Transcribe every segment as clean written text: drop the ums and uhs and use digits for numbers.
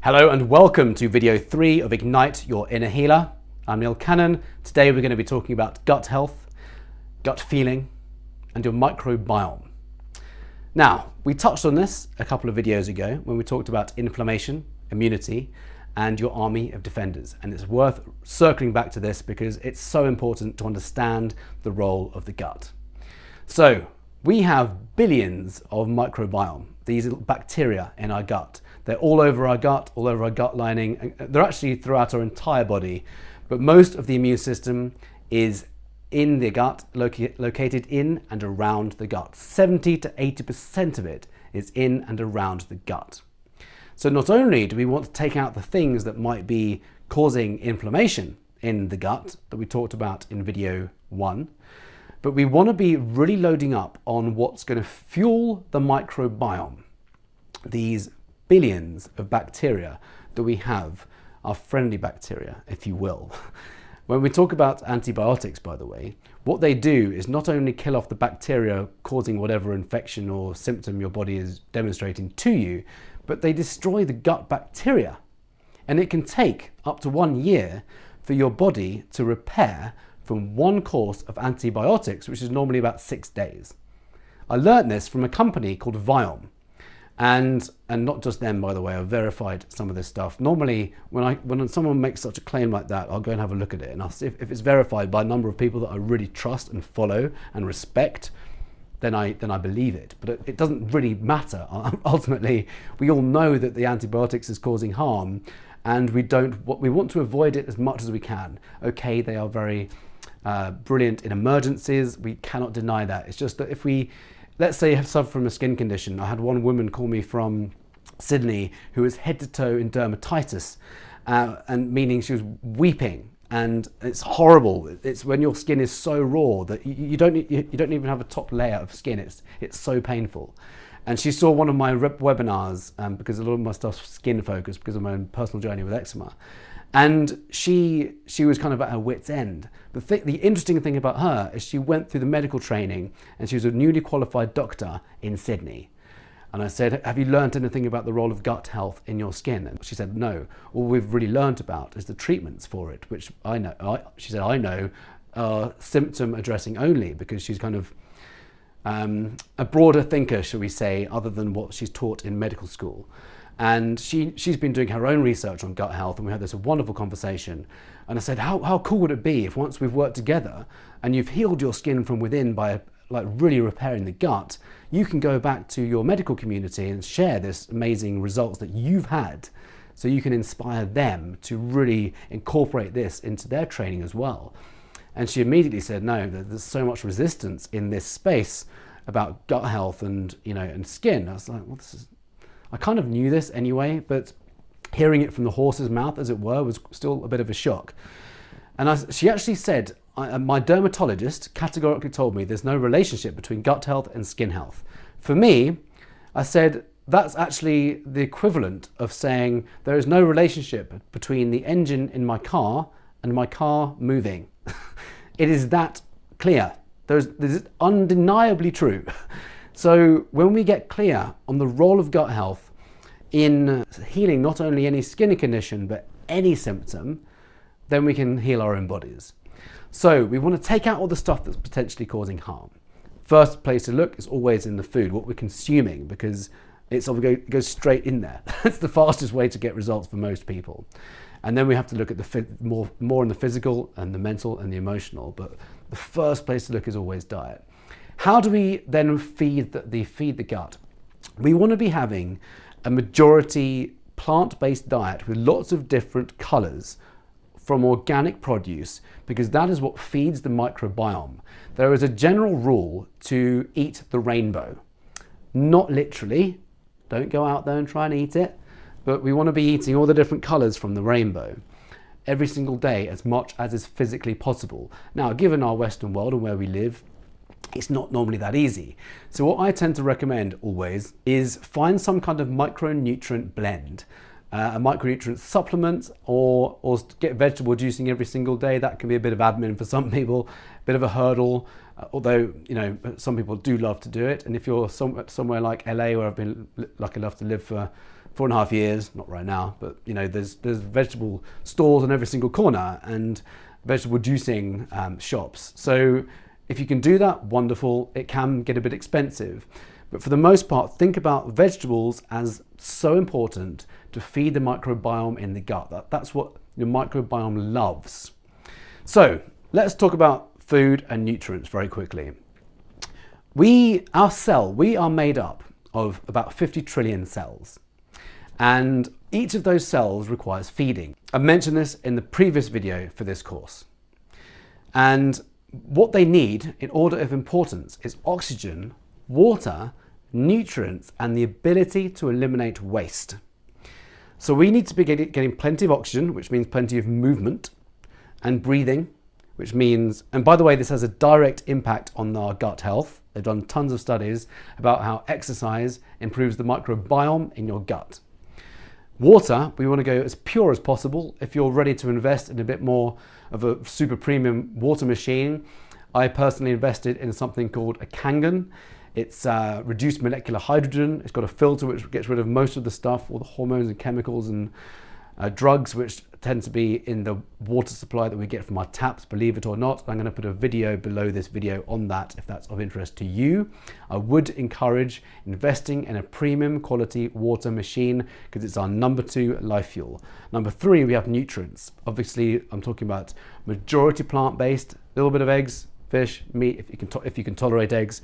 Hello and welcome to video 3 of Ignite Your Inner Healer. I'm Neil Cannon. Today we're going to be talking about gut health, gut feeling, and your microbiome. Now, we touched on this a couple of videos ago when we talked about inflammation, immunity, and your army of defenders. And it's worth circling back to this because it's so important to understand the role of the gut. So, we have billions of microbiome, these little bacteria in our gut. They're all over our gut, all over our gut lining. They're actually throughout our entire body, but most of the immune system is in the gut, located in and around the gut. 70 to 80% of it is in and around the gut. So not only do we want to take out the things that might be causing inflammation in the gut that we talked about in video 1, but we want to be really loading up on what's going to fuel the microbiome. These billions of bacteria that we have are friendly bacteria, if you will. When we talk about antibiotics, by the way, what they do is not only kill off the bacteria causing whatever infection or symptom your body is demonstrating to you, but they destroy the gut bacteria. And it can take up to 1 year for your body to repair from one course of antibiotics, which is normally about 6 days. I learned this from a company called Viome. And not just them, by the way, I've verified some of this stuff. Normally, when someone makes such a claim like that, I'll go and have a look at it. And I'll see if it's verified by a number of people that I really trust and follow and respect, then I believe it. But it doesn't really matter. Ultimately, we all know that the antibiotics is causing harm, and we want to avoid it as much as we can. Okay, they are very brilliant in emergencies. We cannot deny that. It's just that if we, let's say you have suffered from a skin condition. I had one woman call me from Sydney who was head to toe in dermatitis, and meaning she was weeping, and it's horrible. It's when your skin is so raw that you don't even have a top layer of skin. It's so painful. And she saw one of my webinars because a lot of my stuff's skin focused because of my own personal journey with eczema. And she was kind of at her wit's end. The interesting thing about her is she went through the medical training and she was a newly qualified doctor in Sydney. And I said, have you learned anything about the role of gut health in your skin? And she said, no. All we've really learned about is the treatments for it, which I know. She said, I know symptom addressing only, because she's kind of a broader thinker, shall we say, other than what she's taught in medical school. And she's been doing her own research on gut health, and we had this wonderful conversation. And I said, how cool would it be if once we've worked together and you've healed your skin from within by really repairing the gut, you can go back to your medical community and share this amazing results that you've had, so you can inspire them to really incorporate this into their training as well. And she immediately said, no, there's so much resistance in this space about gut health and skin. I was like, well, I kind of knew this anyway, but hearing it from the horse's mouth, as it were, was still a bit of a shock. And she actually said, my dermatologist categorically told me there's no relationship between gut health and skin health. For me, I said, that's actually the equivalent of saying there is no relationship between the engine in my car and my car moving. It is that clear. This is undeniably true. So when we get clear on the role of gut health in healing not only any skin condition, but any symptom, then we can heal our own bodies. So we want to take out all the stuff that's potentially causing harm. First place to look is always in the food, what we're consuming, because it goes straight in there. That's the fastest way to get results for most people. And then we have to look at the more in the physical and the mental and the emotional. But the first place to look is always diet. How do we then feed the gut? We want to be having a majority plant-based diet with lots of different colors from organic produce, because that is what feeds the microbiome. There is a general rule to eat the rainbow. Not literally, don't go out there and try and eat it, but we want to be eating all the different colors from the rainbow every single day, as much as is physically possible. Now, given our Western world and where we live, it's not normally that easy. So what I tend to recommend always is find some kind of micronutrient blend, a micronutrient supplement, or get vegetable juicing every single day. That can be a bit of admin for some people, a bit of a hurdle, although some people do love to do it. And if you're somewhere like LA, where I've been lucky enough to live for 4.5 years, not right now, but you know, there's vegetable stores on every single corner and vegetable juicing shops. So if you can do that, wonderful. It can get a bit expensive, but for the most part, think about vegetables as so important to feed the microbiome in the gut. That's what your microbiome loves. So let's talk about food and nutrients very quickly. We are made up of about 50 trillion cells, and each of those cells requires feeding. I mentioned this in the previous video for this course. And what they need in order of importance is oxygen, water, nutrients, and the ability to eliminate waste. So we need to be getting plenty of oxygen, which means plenty of movement, and breathing, which means, and by the way, this has a direct impact on our gut health. They've done tons of studies about how exercise improves the microbiome in your gut. Water, we want to go as pure as possible. If you're ready to invest in a bit more of a super premium water machine, I personally invested in something called a Kangen. It's reduced molecular hydrogen. It's got a filter which gets rid of most of the stuff, all the hormones and chemicals and drugs which tend to be in the water supply that we get from our taps, believe it or not. I'm going to put a video below this video on that if that's of interest to you. I would encourage investing in a premium quality water machine because it's our number 2 life fuel. Number 3, we have nutrients. Obviously, I'm talking about majority plant-based, a little bit of eggs, fish, meat, if you can tolerate eggs,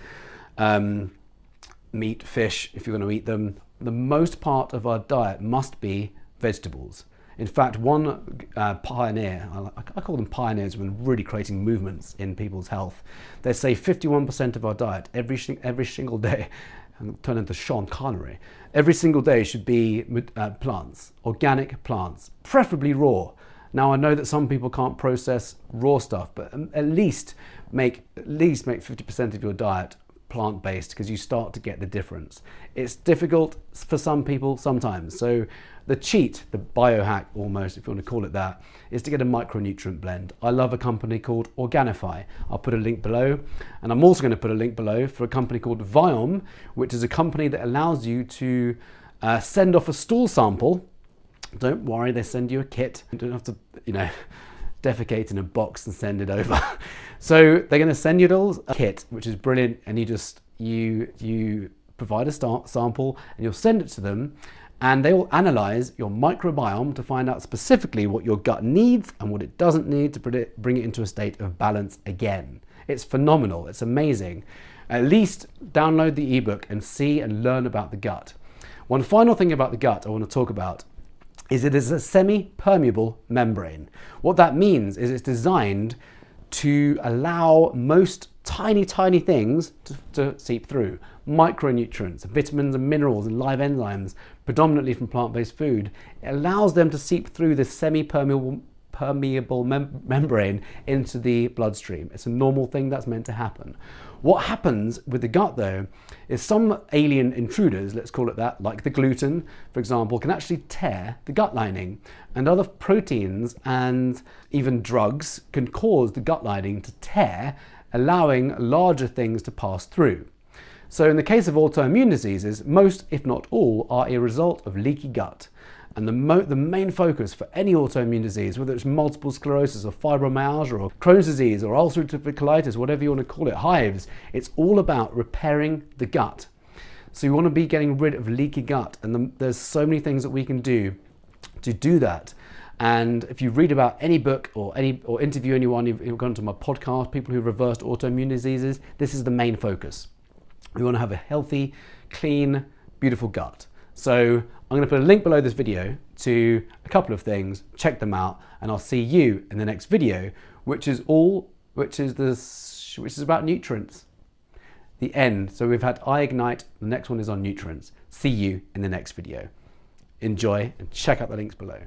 meat, fish, if you're going to eat them. The most part of our diet must be vegetables. In fact, one pioneer, I call them pioneers when really creating movements in people's health, they say 51% of our diet every single day, and turn into Sean Connery, every single day should be plants, organic plants, preferably raw. Now I know that some people can't process raw stuff, but at least make 50% of your diet plant-based because you start to get the difference. It's difficult for some people sometimes. So the cheat, the biohack almost, if you want to call it that, is to get a micronutrient blend. I love a company called Organifi. I'll put a link below. And I'm also going to put a link below for a company called Viome, which is a company that allows you to send off a stool sample. Don't worry, they send you a kit. You don't have to, defecate in a box and send it over. So they're going to send you a kit, which is brilliant, and you provide a sample and you'll send it to them, and they will analyze your microbiome to find out specifically what your gut needs and what it doesn't need to bring it into a state of balance again. It's phenomenal. It's amazing. At least download the ebook and see and learn about the gut. One final thing about the gut I want to talk about is it is a semi-permeable membrane. What that means is it's designed to allow most tiny things to seep through. Micronutrients, vitamins and minerals and live enzymes, predominantly from plant-based food. It allows them to seep through this semi-permeable membrane into the bloodstream. It's a normal thing that's meant to happen. What happens with the gut though is some alien intruders, let's call it that, like the gluten, for example, can actually tear the gut lining, and other proteins and even drugs can cause the gut lining to tear, allowing larger things to pass through. So in the case of autoimmune diseases, most, if not all, are a result of leaky gut. And the main focus for any autoimmune disease, whether it's multiple sclerosis or fibromyalgia or Crohn's disease or ulcerative colitis, whatever you want to call it, hives, it's all about repairing the gut. So you want to be getting rid of leaky gut, and there's so many things that we can do to do that. And if you read about any book or interview anyone who've gone to my podcast, people who reversed autoimmune diseases, this is the main focus. We want to have a healthy, clean, beautiful gut. So I'm going to put a link below this video to a couple of things. Check them out, and I'll see you in the next video, which is about nutrients. The end. So we've had iGnite. The next one is on nutrients. See you in the next video. Enjoy and check out the links below.